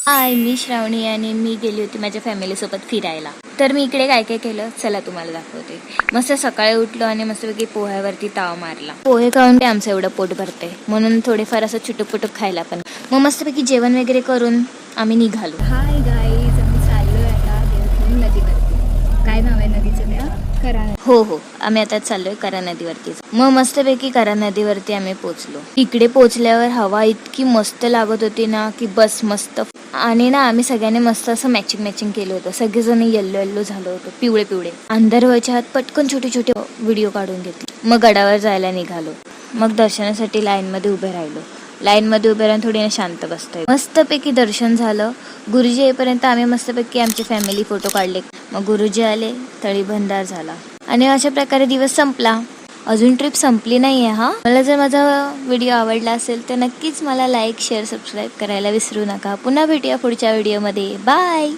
हाय, मी श्रावणी आणि मी गेली होती माझ्या फॅमिलीसोबत फिरायला. तर मी इकडे काय काय केलं चला तुम्हाला दाखवते. मस्त सकाळी उठलो आणि मस्तपैकी पोह्यावरती ताव मारला. पोहे खाऊन ते आमचं एवढं पोट भरते म्हणून थोडेफार असं चुटुक पुटुक खायला पण. मग मस्तपैकी जेवण वगैरे करून आम्ही निघालो. हाय गाईज, आम्ही चाललोय आता देवखंड नदीवरती. काय नाव आहे नदीचं त्या? करा. हो, आम्ही आता चाललोय करा नदीवरतीच. मग मस्तपैकी करा नदीवरती आम्ही पोहोचलो. इकडे पोहोचल्यावर हवा इतकी मस्त लागत होती ना की बस मस्त. आणि ना आम्ही सगळ्यांनी मस्त असं मॅचिंग केलं होतं. सगळेजण येल्लो झालो होतो, पिवळे अंधार व्हायच्या आत पटकन छोटे व्हिडिओ काढून घेतले. मग गडावर जायला निघालो. मग दर्शनासाठी लाईन मध्ये उभे राहिलो. लाईन मध्ये उभे राहून थोडी शांत बसतोय. मस्तपैकी दर्शन झालं. गुरुजी येईपर्यंत आम्ही मस्तपैकी आमचे फॅमिली फोटो काढले. मग गुरुजी आले, तळी बंधार झाला आणि अशा प्रकारे दिवस संपला. अजून ट्रिप संपली नाहीये हा. मला जर माझा व्हिडिओ आवडला असेल तर नक्कीच मला लाईक, शेअर, सबस्क्राईब करायला विसरू नका. पुन्हा भेटूया पुढच्या व्हिडिओमध्ये. बाय.